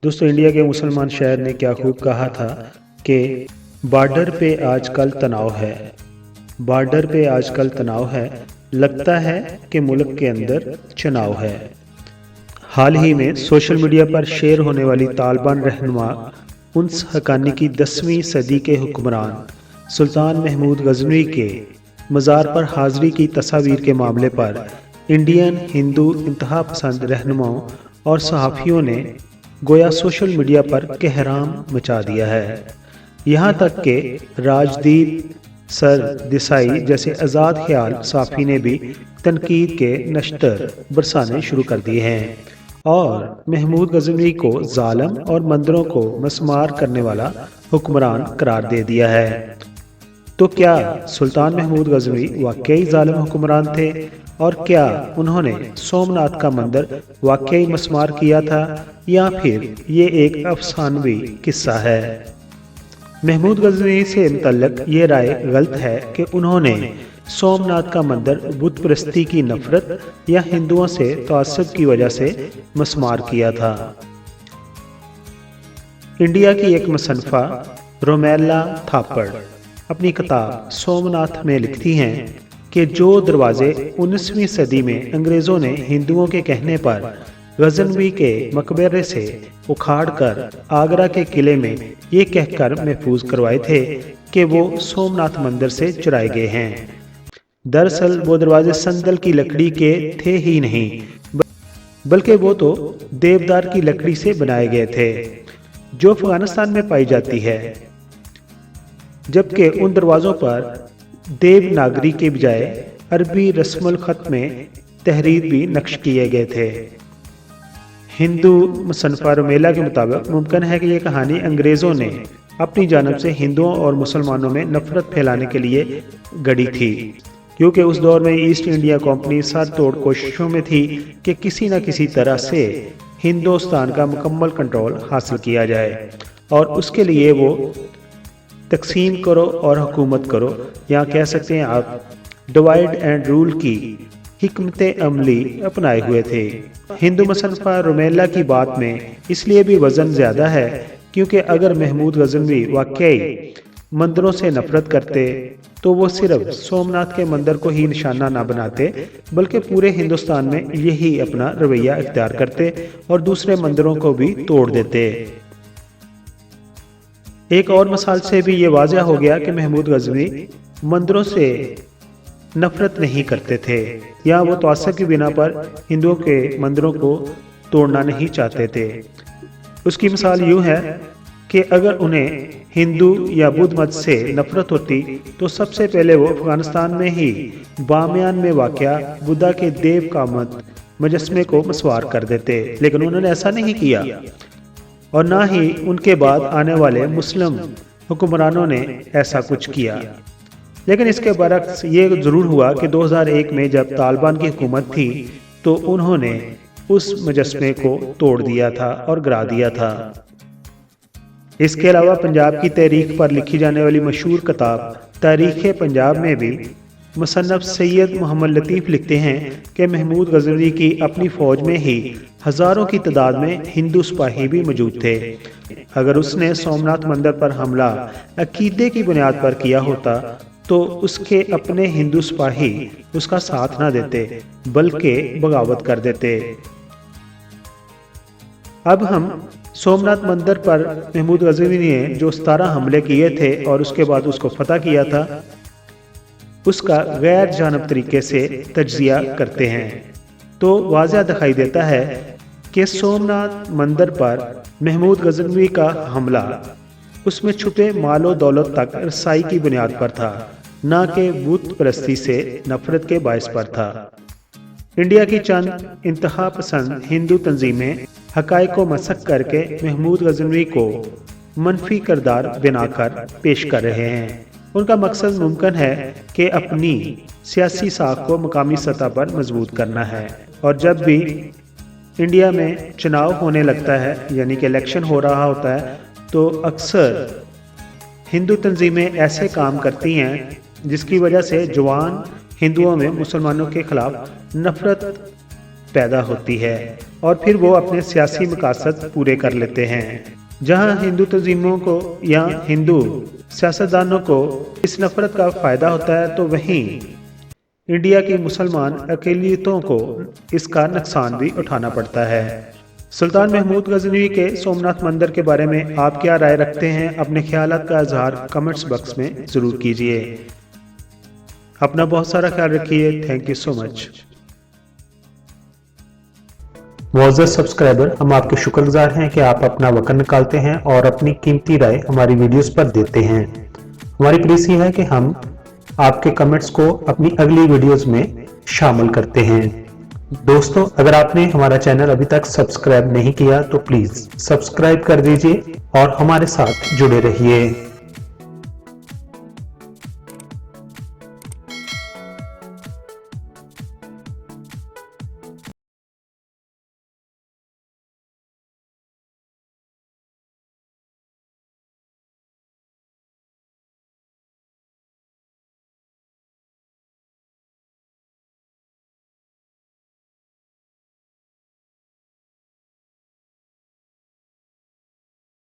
दोस्तों, इंडिया के मुसलमान शायर ने क्या खूब कहा था कि बॉर्डर पे आजकल तनाव है, बॉर्डर पे आजकल तनाव है, लगता है कि मुल्क के अंदर चुनाव है। हाल ही में सोशल मीडिया पर शेयर होने वाली तालिबान रहनुमा उन्स हक्कानी की 10वीं सदी के हुक्मरान सुल्तान महमूद गजनवी के मज़ार पर हाज़िरी की तस्वीर के मामले पर इंडियन हिंदू इंतहा पसंद रहनुमाओं और सहाफ़ियों ने गोया सोशल मीडिया पर कहराम मचा दिया है। यहाँ तक कि राजदीप सर देसाई जैसे आज़ाद ख्याल सहाफ़ी ने भी तनकीद के नश्तर बरसाने शुरू कर दिए हैं और महमूद गजनवी को जालिम और मंदिरों को मस्मार करने वाला हुक्मरान करार दे दिया है। तो क्या सुल्तान महमूद गजनवी वाकई जालिम हुक्मरान थे और क्या उन्होंने सोमनाथ का मंदिर वाकई मस्मार किया था या फिर ये एक अफसानवी किस्सा है? महमूद गजनवी से मुतल्लिक ये राय गलत है कि उन्होंने सोमनाथ का मंदिर बुत परस्ती की नफरत या हिंदुओं से तअस्सुब की वजह से मस्मार किया था। इंडिया की एक मुसन्निफा रोमेला थापड़ अपनी किताब सोमनाथ में लिखती हैं कि जो दरवाजे 19वीं सदी में अंग्रेज़ों ने हिंदुओं के कहने पर गजनवी के मकबरे से उखाड़कर आगरा के किले में ये कहकर महफूज करवाए थे कि वो सोमनाथ मंदिर से चुराए गए हैं। दरअसल वो दरवाजे संदल की लकड़ी के थे ही नहीं, बल्कि वो तो देवदार की लकड़ी से बनाए गए थे जो अफगानिस्तान में पाई जाती है, जबकि उन दरवाज़ों पर देवनागरी के बजाय अरबी रस्मुल खत में तहरीर भी नक्श किए गए थे। हिंदू मुसन्निफा रोमेला के मुताबिक मुमकिन है कि यह कहानी अंग्रेज़ों ने अपनी जानब से हिंदुओं और मुसलमानों में नफरत फैलाने के लिए गढ़ी थी, क्योंकि उस दौर में ईस्ट इंडिया कंपनी सर तोड़ कोशिशों में थी कि किसी न किसी तरह से हिंदुस्तान का मुकम्मल कंट्रोल हासिल किया जाए और उसके लिए वो तकसीम करो और हुकूमत करो, या कह सकते हैं आप डिवाइड एंड रूल की हिकमत अमली अपनाए हुए थे। हिंदू मुसन्निफा रोमेला की बात में इसलिए भी वजन ज़्यादा है क्योंकि अगर महमूद गजनवी वाकई मंदिरों से नफरत करते तो वो सिर्फ सोमनाथ के मंदिर को ही निशाना ना बनाते, बल्कि पूरे हिंदुस्तान में यही अपना रवैया इख्तियार करते और दूसरे मंदिरों को भी तोड़ देते। एक और मिसाल से भी ये वाज़ह हो गया कि महमूद गजनवी मंदिरों से नफरत नहीं करते थे या वो तअस्सुब की बिना पर हिंदुओं के मंदिरों को तोड़ना नहीं चाहते थे। उसकी मिसाल यूँ है कि अगर उन्हें हिंदू या बुद्ध मत से नफरत होती तो सबसे पहले वो अफगानिस्तान में ही बामियान में वाक़या बुद्धा के देव का मत मुजस्मे को मस्वार कर देते, लेकिन उन्होंने ऐसा नहीं किया और ना ही उनके बाद आने वाले मुस्लिम हुक्मरानों ने ऐसा कुछ किया। लेकिन इसके बरक्स ये ज़रूर हुआ कि 2001 में जब तालिबान की हुकूमत थी तो उन्होंने उस मुजस्मे को तोड़ दिया था और गिरा दिया था। इसके अलावा पंजाब की तारीख पर लिखी जाने वाली मशहूर किताब तारीख़ पंजाब में भी मुसन्नफ़ सैयद मोहम्मद लतीफ़ लिखते हैं कि महमूद गजनवी की अपनी फ़ौज में ही हज़ारों की तादाद में हिंदू सिपाही भी मौजूद थे। अगर उसने सोमनाथ मंदिर पर हमला अकीदे की बुनियाद पर किया होता तो उसके अपने हिंदू सिपाही उसका साथ ना देते बल्कि बगावत कर देते। अब हम सोमनाथ मंदिर पर महमूद गजनवी ने जो 17 हमले किए थे और उसके बाद उसको फतह किया था उसका गैर जानब तरीके से तज्जिया करते हैं तो वाज़ह दिखाई देता है कि सोमनाथ मंदिर पर महमूद गजनवी का हमला उसमें छुपे मालो दौलत तक रसाई की बुनियाद पर था, ना कि बुत परस्ती से नफरत के बायस पर था। इंडिया की चंद इंतहा पसंद हिंदू तंजीमें हक़ाइक़ को मसक करके महमूद गजनवी को मनफी किरदार बनाकर पेश कर रहे हैं। उनका मकसद मुमकिन है कि अपनी सियासी साख को मकामी सतह पर मजबूत करना है, और जब भी इंडिया में चुनाव होने लगता है यानी कि इलेक्शन हो रहा होता है तो अक्सर हिंदू तंजीमें ऐसे काम करती हैं जिसकी वजह से जवान हिंदुओं में मुसलमानों के खिलाफ नफरत पैदा होती है और फिर वो अपने सियासी मकासद पूरे कर लेते हैं। जहां हिंदू तंजीमों को या हिंदू सियासतदानों को इस नफरत का फ़ायदा होता है, तो वहीं इंडिया की मुसलमान अक़लियतों को इसका नुकसान भी उठाना पड़ता है। सुल्तान महमूद गजनवी के सोमनाथ मंदिर के बारे में आप क्या राय रखते हैं? अपने ख्यालात का इजहार कमेंट्स बॉक्स में ज़रूर कीजिए। अपना बहुत सारा ख्याल रखिए। Thank you so much. मुअज़्ज़ज़ सब्सक्राइबर, हम आपके शुक्रगुजार हैं कि आप अपना वक्त निकालते हैं और अपनी कीमती राय हमारी वीडियोस पर देते हैं। हमारी प्लीज़ है कि हम आपके कमेंट्स को अपनी अगली वीडियोस में शामिल करते हैं। दोस्तों, अगर आपने हमारा चैनल अभी तक सब्सक्राइब नहीं किया तो प्लीज़ सब्सक्राइब कर दीजिए और हमारे साथ जुड़े रहिए।